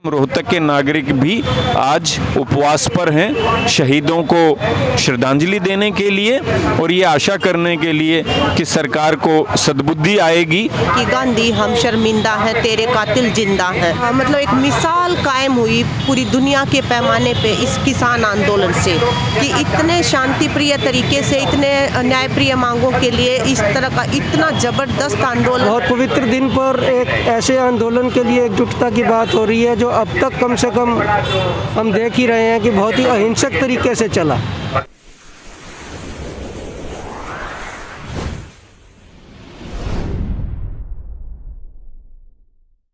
रोहतक के नागरिक भी आज उपवास पर हैं शहीदों को श्रद्धांजलि देने के लिए और ये आशा करने के लिए कि सरकार को सद्बुद्धि आएगी कि गांधी हम शर्मिंदा हैं, तेरे कातिल जिंदा हैं। मतलब एक मिसाल कायम हुई पूरी दुनिया के पैमाने पे इस किसान आंदोलन से कि इतने शांतिप्रिय तरीके से, इतने न्यायप्रिय मांगों के लिए इस तरह का इतना जबरदस्त आंदोलन। बहुत पवित्र दिन पर एक ऐसे आंदोलन के लिए एकजुटता की बात हो रही है जो अब तक कम से कम हम देख ही रहे हैं कि बहुत ही अहिंसक तरीके से चला।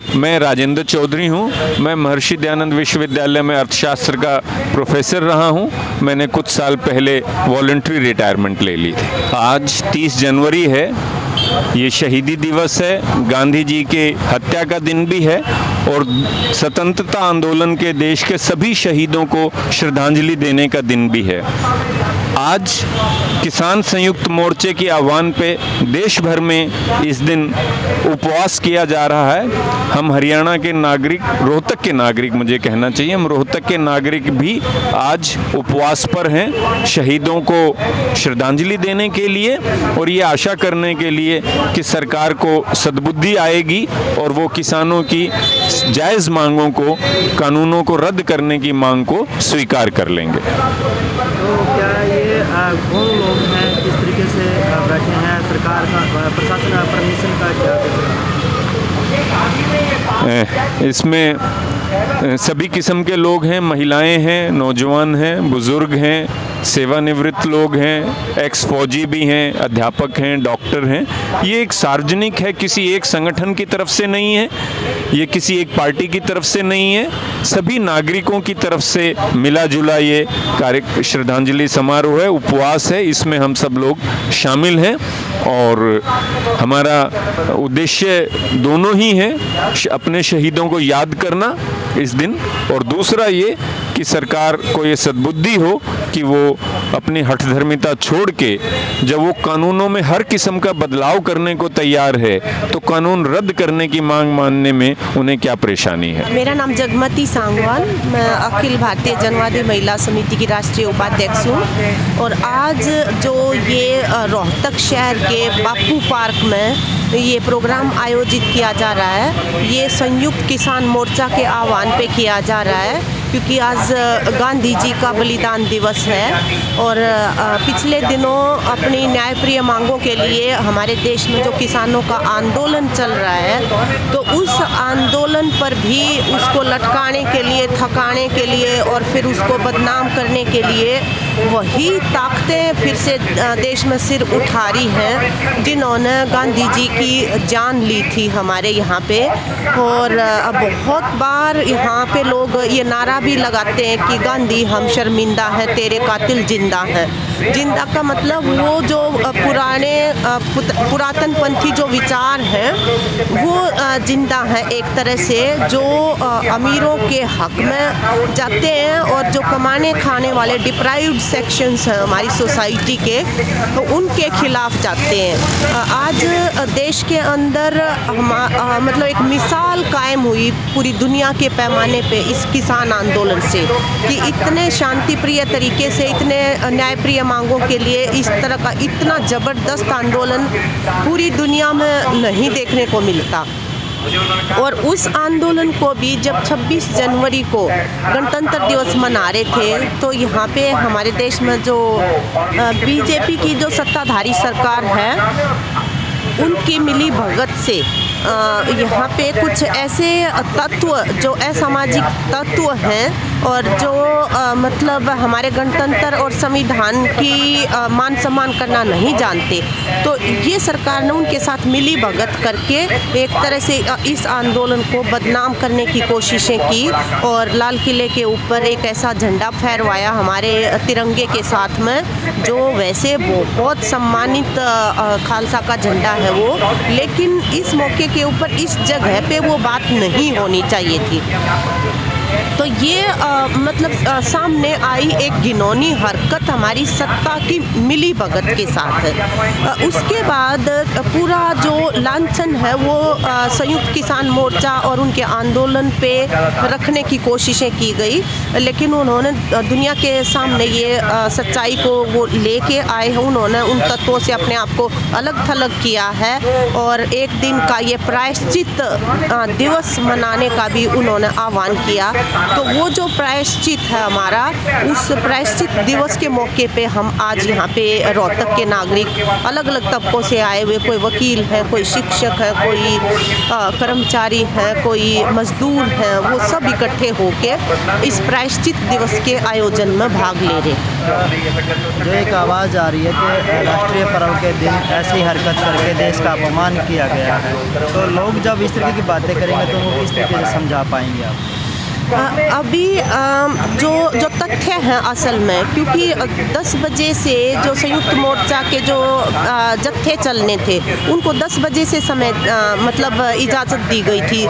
मैं राजेंद्र चौधरी हूं। मैं महर्षि दयानंद विश्वविद्यालय में अर्थशास्त्र का प्रोफेसर रहा हूं। मैंने कुछ साल पहले वॉलंटरी रिटायरमेंट ले ली थी। आज 30 जनवरी है, ये शहीदी दिवस है, गांधी जी के हत्या का दिन भी है और स्वतंत्रता आंदोलन के देश के सभी शहीदों को श्रद्धांजलि देने का दिन भी है। आज किसान संयुक्त मोर्चे के आह्वान पे देश भर में इस दिन उपवास किया जा रहा है। हम हरियाणा के नागरिक, रोहतक के नागरिक मुझे कहना चाहिए, हम रोहतक के नागरिक भी आज उपवास पर हैं शहीदों को श्रद्धांजलि देने के लिए और ये आशा करने के लिए कि सरकार को सद्बुद्धि आएगी और वो किसानों की जायज़ मांगों को, कानूनों को रद्द करने की मांग को स्वीकार कर लेंगे। तो क्या ये कौन लोग हैं, किस तरीके से बैठे हैं, सरकार का, प्रशासन का परमिशन का क्या? इसमें सभी किस्म के लोग हैं, महिलाएं हैं, नौजवान हैं, बुजुर्ग हैं, सेवानिवृत्त लोग हैं, एक्स फौजी भी हैं, अध्यापक हैं, डॉक्टर हैं। ये एक सार्वजनिक है, किसी एक संगठन की तरफ से नहीं है, ये किसी एक पार्टी की तरफ से नहीं है, सभी नागरिकों की तरफ से मिला जुला ये कार्य श्रद्धांजलि समारोह है, उपवास है, इसमें हम सब लोग शामिल हैं और हमारा उद्देश्य दोनों ही है, अपने शहीदों को याद करना इस दिन और दूसरा ये कि सरकार को ये सद्बुद्धि हो कि वो अपनी हठधर्मिता छोड़ के जब वो कानूनों में हर किस्म का बदलाव करने को तैयार है तो कानून रद्द करने की मांग मानने में उन्हें क्या परेशानी है। मेरा नाम जगमती सांगवान, मैं अखिल भारतीय जनवादी महिला समिति की राष्ट्रीय उपाध्यक्ष हूँ और आज जो ये रोहतक शहर के बापू पार्क में ये प्रोग्राम आयोजित किया जा रहा है, ये संयुक्त किसान मोर्चा के आह्वान पे किया जा रहा है क्योंकि आज गांधी जी का बलिदान दिवस है और पिछले दिनों अपनी न्यायप्रिय मांगों के लिए हमारे देश में जो किसानों का आंदोलन चल रहा है तो उस आंदोलन पर भी उसको लटकाने के लिए, थकाने के लिए और फिर उसको बदनाम करने के लिए वही ताकतें फिर से देश में सिर उठा रही हैं जिन्होंने गांधी जी की जान ली थी हमारे यहाँ पे। और बहुत बार यहाँ पे लोग ये नारा भी लगाते हैं कि गांधी हम शर्मिंदा हैं, तेरे कातिल जिंदा हैं। जिंदा का मतलब वो जो पुरातन पंथी जो विचार हैं वो जिंदा है एक तरह से, जो अमीरों के हक में जाते हैं और जो कमाने खाने वाले डिप्राइव्ड सेक्शंस हैं हमारी सोसाइटी के, तो उनके खिलाफ जाते हैं। आज देश के अंदर मतलब एक मिसाल कायम हुई पूरी दुनिया के पैमाने पे इस किसान आंदोलन से कि इतने शांतिप्रिय तरीके से, इतने न्यायप्रिय मांगों के लिए इस तरह का इतना ज़बरदस्त आंदोलन पूरी दुनिया में नहीं देखने को मिलता। और उस आंदोलन को भी जब 26 जनवरी को गणतंत्र दिवस मना रहे थे तो यहाँ पे हमारे देश में जो बीजेपी की जो सत्ताधारी सरकार है उनकी मिली भगत से यहाँ पे कुछ ऐसे तत्व जो असामाजिक तत्व हैं और जो मतलब हमारे गणतंत्र और संविधान की मान सम्मान करना नहीं जानते, तो ये सरकार ने उनके साथ मिली भगत करके एक तरह से इस आंदोलन को बदनाम करने की कोशिशें की और लाल किले के ऊपर एक ऐसा झंडा फहरवाया हमारे तिरंगे के साथ में, जो वैसे बहुत सम्मानित खालसा का झंडा है वो, लेकिन इस मौके के ऊपर इस जगह पे वो बात नहीं होनी चाहिए थी। तो ये मतलब सामने आई एक घिनौनी हरकत हमारी सत्ता की मिली भगत के साथ है। उसके बाद पूरा जो लांछन है वो संयुक्त किसान मोर्चा और उनके आंदोलन पे रखने की कोशिशें की गई, लेकिन उन्होंने दुनिया के सामने ये सच्चाई को वो लेके आए हैं। उन्होंने उन तत्वों से अपने आप को अलग थलग किया है और एक दिन का ये प्रायश्चित दिवस मनाने का भी उन्होंने आह्वान किया। तो वो जो प्रायश्चित है हमारा, उस प्रायश्चित दिवस के मौके पे हम आज यहाँ पे रोहतक के नागरिक अलग अलग तबकों से आए हुए, कोई वकील है, कोई शिक्षक है, कोई कर्मचारी है, कोई मजदूर है, वो सब इकट्ठे होके इस प्रायश्चित दिवस के आयोजन में भाग ले रहे हैं। जो एक आवाज़ आ रही है कि राष्ट्रीय पर्व के दिन ऐसी हरकत करके देश का अपमान किया गया है, तो लोग जब इस तरीके की बातें करेंगे तो वो किस तरीके से समझा पाएंगे आप? अभी जो तथ्य हैं असल में, क्योंकि 10 बजे से जो संयुक्त मोर्चा के जो जत्थे चलने थे उनको 10 बजे से समय मतलब इजाज़त दी गई थी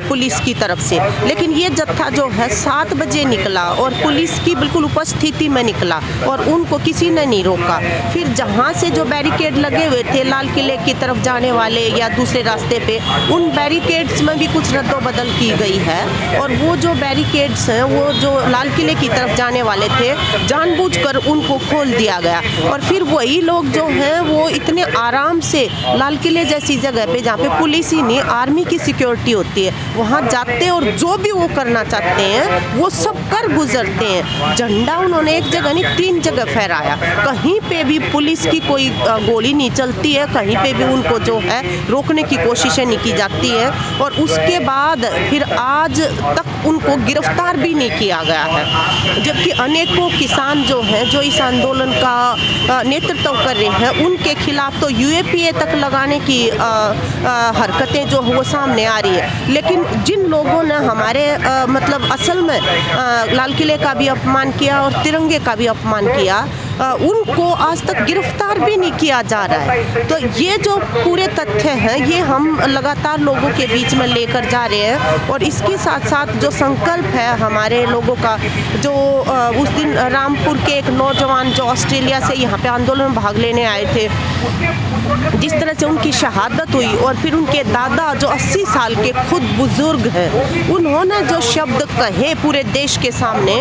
पुलिस की तरफ से, लेकिन ये जत्था जो है 7 बजे निकला और पुलिस की बिल्कुल उपस्थिति में निकला और उनको किसी ने नहीं रोका। फिर जहाँ से जो बैरिकेड लगे हुए थे लाल किले की तरफ जाने वाले या दूसरे रास्ते पे, उन बैरिकेड्स में भी कुछ रद्दोबदल की गई है और वो जो बैरिकेड्स हैं वो जो लाल किले की तरफ जाने वाले थे जानबूझकर उनको खोल दिया गया और फिर वही लोग जो हैं वो इतने आराम से लाल किले जैसी जगह पे जहाँ पे पुलिस ही नहीं आर्मी की सिक्योरिटी होती है वहाँ जाते और जो भी वो करना चाहते हैं वो सब कर गुजरते हैं। झंडा उन्होंने एक जगह नहीं 3 जगह फहराया, कहीं पे भी पुलिस की कोई गोली नहीं चलती है, कहीं पे भी उनको जो है रोकने की कोशिशें नहीं की जाती है और उसके बाद फिर आज तक उनको गिरफ्तार भी नहीं किया गया है। जबकि अनेकों किसान जो हैं जो इस आंदोलन का नेतृत्व कर रहे हैं उनके खिलाफ तो यूएपीए तक लगाने की हरकतें जो वो सामने आ रही है, लेकिन जिन लोगों ने हमारे मतलब असल में लाल किले का भी अपमान किया और तिरंगे का भी अपमान किया उनको आज तक गिरफ्तार भी नहीं किया जा रहा है। तो ये जो पूरे तथ्य हैं ये हम लगातार लोगों के बीच में लेकर जा रहे हैं और इसके साथ साथ जो संकल्प है हमारे लोगों का, जो उस दिन रामपुर के एक नौजवान जो ऑस्ट्रेलिया से यहाँ पे आंदोलन में भाग लेने आए थे, जिस तरह से उनकी शहादत हुई और फिर उनके दादा जो 80 साल के खुद बुजुर्ग हैं उन्होंने जो शब्द कहे पूरे देश के सामने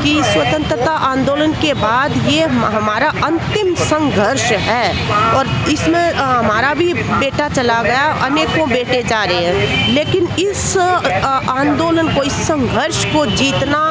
कि स्वतंत्रता आंदोलन के बाद ये हमारा अंतिम संघर्ष है और इसमें हमारा भी बेटा चला गया, अनेकों बेटे जा रहे हैं, लेकिन इस आंदोलन को, इस संघर्ष को जीतना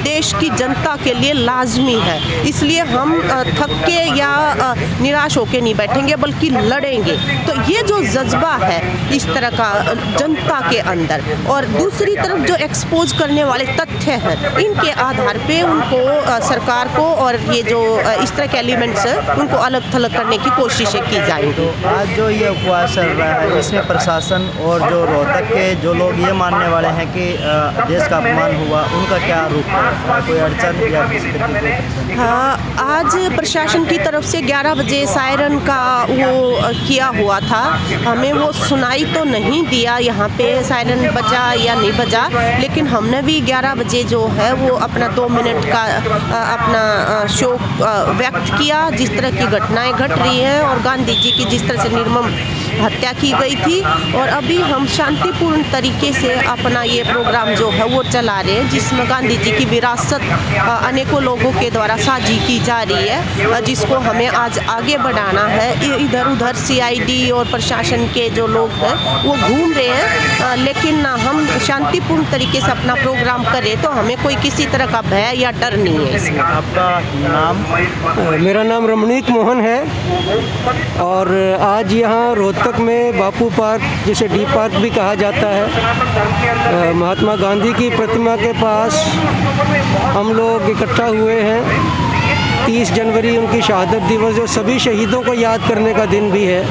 देश की जनता के लिए लाजमी है। इसलिए हम थक के या निराश होकर नहीं बैठेंगे बल्कि लड़ेंगे। तो ये जो जज्बा है इस तरह का जनता के अंदर और दूसरी तरफ जो एक्सपोज करने वाले तथ्य हैं इनके आधार पे उनको सरकार को और ये जो इस तरह के एलिमेंट्स हैं उनको अलग थलग करने की कोशिशें की जाएंगी। तो आज जो ये उपवास चल रहा है इसमें प्रशासन और जो रोहतक के जो लोग ये मानने वाले हैं कि देश का अपमान हुआ, उनका क्या रूप है? कोई अड़चन या किसी तरीके की? हाँ, आज प्रशासन की तरफ से 11 बजे सायरन का वो किया हुआ था, हमें वो सुनाई तो नहीं दिया यहाँ पे सायरन बजा या नहीं बजा, लेकिन हमने भी 11 बजे जो है वो अपना 2 मिनट का अपना शोक व्यक्त किया जिस तरह की घटनाएं घट रही हैं और गांधी जी की जिस तरह से निर्मम हत्या की गई थी। और अभी हम शांतिपूर्ण तरीके से अपना ये प्रोग्राम जो है वो चला रहे हैं जिसमें गांधी जी की विरासत अनेकों लोगों के द्वारा साझी की जा रही है, जिसको हमें आज आगे बढ़ाना है। इधर उधर सीआईडी और प्रशासन के जो लोग हैं वो घूम रहे हैं, लेकिन हम शांतिपूर्ण तरीके से अपना प्रोग्राम करें तो हमें कोई किसी तरह का भय या डर नहीं है इसमें। आपका नाम? मेरा नाम रमणीक मोहन है और आज यहाँ रोहतक में बापू पार्क, जिसे डी पार्क भी कहा जाता है, महात्मा गांधी की प्रतिमा के पास हम लोग इकट्ठा हुए हैं। 30 जनवरी उनकी शहादत दिवस जो सभी शहीदों को याद करने का दिन भी है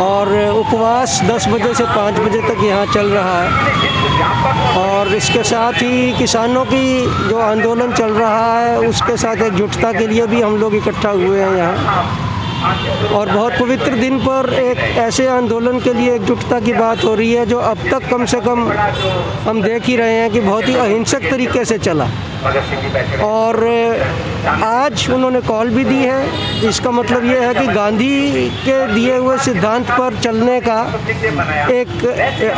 और उपवास 10 बजे से 5 बजे तक यहाँ चल रहा है और इसके साथ ही किसानों की जो आंदोलन चल रहा है उसके साथ एकजुटता के लिए भी हम लोग इकट्ठा हुए हैं यहाँ। और बहुत पवित्र दिन पर एक ऐसे आंदोलन के लिए एकजुटता की बात हो रही है जो अब तक कम से कम हम देख ही रहे हैं कि बहुत ही अहिंसक तरीके से चला। और आज उन्होंने कॉल भी दी है। इसका मतलब ये है कि गांधी के दिए हुए सिद्धांत पर चलने का एक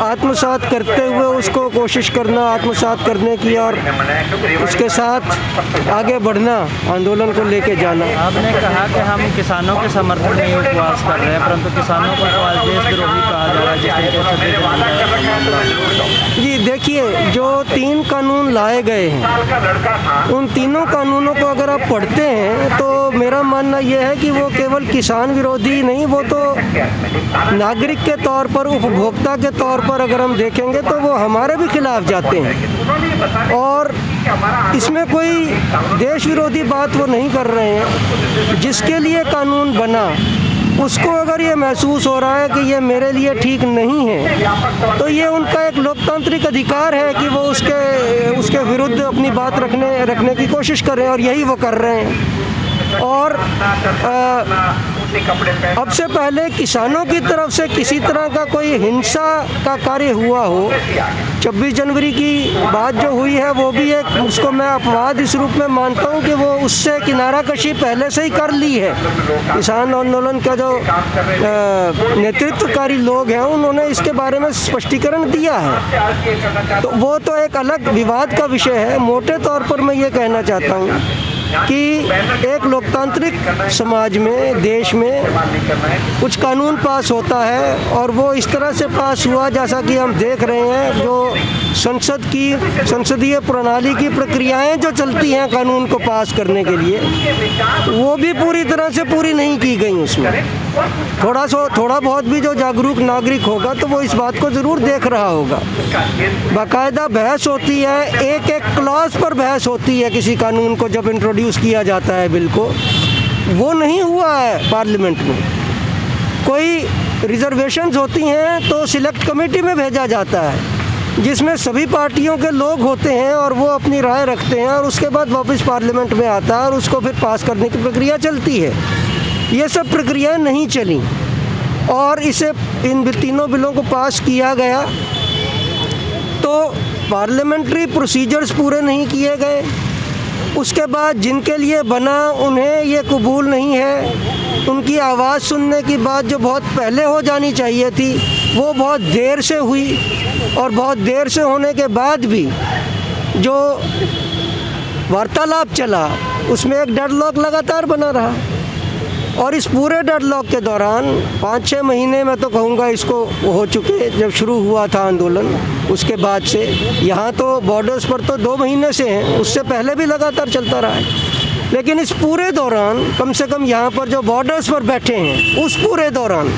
आत्मसात करते हुए उसको कोशिश करना, आत्मसात करने की और उसके साथ आगे बढ़ना, आंदोलन को लेके जाना। आपने कहा कि हम किसानों के समर्थन में उपवास कर रहे हैं, परंतु किसानों को तो आज देशद्रोही कहा जा रहा है जिस तरीके से। जी देखिए, जो 3 कानून लाए गए हैं उन तीनों कानूनों को अगर आप पढ़ते हैं तो मेरा मानना यह है कि वो केवल किसान विरोधी नहीं, वो तो नागरिक के तौर पर, उपभोक्ता के तौर पर अगर हम देखेंगे तो वो हमारे भी खिलाफ जाते हैं। और इसमें कोई देश विरोधी बात वो नहीं कर रहे हैं। जिसके लिए कानून बना उसको अगर ये महसूस हो रहा है कि ये मेरे लिए ठीक नहीं है तो ये उनका एक लोकतांत्रिक अधिकार है कि वो उसके विरुद्ध अपनी बात रखने की कोशिश करें, और यही वो कर रहे हैं। और अब से पहले किसानों की तरफ से किसी तरह का कोई हिंसा का कार्य हुआ हो, 26 जनवरी की बात जो हुई है वो भी एक, उसको मैं अपवाद इस रूप में मानता हूँ कि वो उससे किनारा कशी पहले से ही कर ली है। किसान आंदोलन का जो नेतृत्वकारी लोग हैं उन्होंने इसके बारे में स्पष्टीकरण दिया है, तो वो तो एक अलग विवाद का विषय है। मोटे तौर पर मैं ये कहना चाहता हूँ कि एक लोकतांत्रिक समाज में, देश में कुछ कानून पास होता है और वो इस तरह से पास हुआ जैसा कि हम देख रहे हैं। जो संसदीय प्रणाली की प्रक्रियाएं जो चलती हैं कानून को पास करने के लिए, वो भी पूरी तरह से पूरी नहीं की गई। उसमें थोड़ा बहुत भी जो जागरूक नागरिक होगा तो वो इस बात को ज़रूर देख रहा होगा। बाकायदा बहस होती है, एक एक क्लॉज पर बहस होती है किसी कानून को जब इंट्रोड्यूस किया जाता है बिल को। वो नहीं हुआ है पार्लियामेंट में। कोई रिजर्वेशंस होती हैं तो सिलेक्ट कमेटी में भेजा जाता है जिसमें सभी पार्टियों के लोग होते हैं और वो अपनी राय रखते हैं और उसके बाद वापस पार्लियामेंट में आता है और उसको फिर पास करने की प्रक्रिया चलती है। ये सब प्रक्रियाएं नहीं चली और इन तीनों बिलों को पास किया गया तो पार्लियामेंट्री प्रोसीजर्स पूरे नहीं किए गए। उसके बाद जिनके लिए बना उन्हें ये कबूल नहीं है। उनकी आवाज़ सुनने की बात जो बहुत पहले हो जानी चाहिए थी वो बहुत देर से हुई, और बहुत देर से होने के बाद भी जो वार्तालाप चला उसमें एक डेडलॉक लगातार बना रहा। और इस पूरे डेडलॉक के दौरान 5-6 महीने में तो कहूँगा इसको हो चुके, जब शुरू हुआ था आंदोलन उसके बाद से। यहाँ तो बॉर्डर्स पर तो 2 महीने से हैं, उससे पहले भी लगातार चलता रहा है। लेकिन इस पूरे दौरान कम से कम यहाँ पर जो बॉर्डर्स पर बैठे हैं उस पूरे दौरान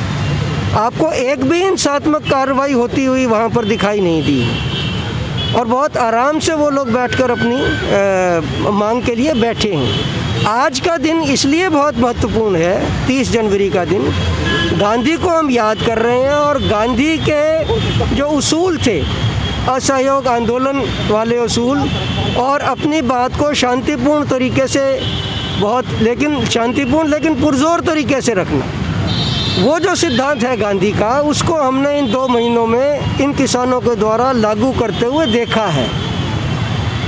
आपको एक भी हिंसात्मक कार्रवाई होती हुई वहाँ पर दिखाई नहीं दी, और बहुत आराम से वो लोग बैठकर अपनी मांग के लिए बैठे हैं। आज का दिन इसलिए बहुत महत्वपूर्ण है, 30 जनवरी का दिन। गांधी को हम याद कर रहे हैं और गांधी के जो उसूल थे, असहयोग आंदोलन वाले उसूल, और अपनी बात को शांतिपूर्ण तरीके से लेकिन पुरजोर तरीके से रखना, वो जो सिद्धांत है गांधी का, उसको हमने इन 2 महीनों में इन किसानों के द्वारा लागू करते हुए देखा है,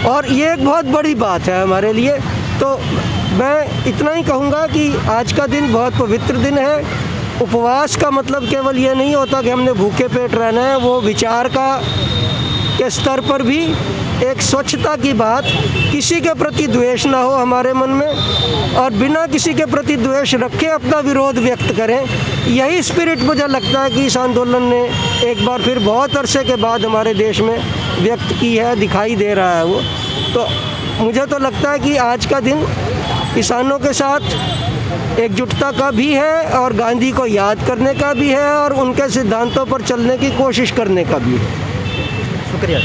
और ये एक बहुत बड़ी बात है हमारे लिए। तो मैं इतना ही कहूँगा कि आज का दिन बहुत पवित्र दिन है। उपवास का मतलब केवल ये नहीं होता कि हमने भूखे पेट रहना है, वो विचार के स्तर पर भी एक स्वच्छता की बात, किसी के प्रति द्वेष ना हो हमारे मन में, और बिना किसी के प्रति द्वेष रखे अपना विरोध व्यक्त करें। यही स्पिरिट मुझे लगता है कि इस आंदोलन ने एक बार फिर बहुत अरसे के बाद हमारे देश में व्यक्त की है, दिखाई दे रहा है वो। तो मुझे तो लगता है कि आज का दिन किसानों के साथ एकजुटता का भी है और गांधी को याद करने का भी है और उनके सिद्धांतों पर चलने की कोशिश करने का भी है। शुक्रिया।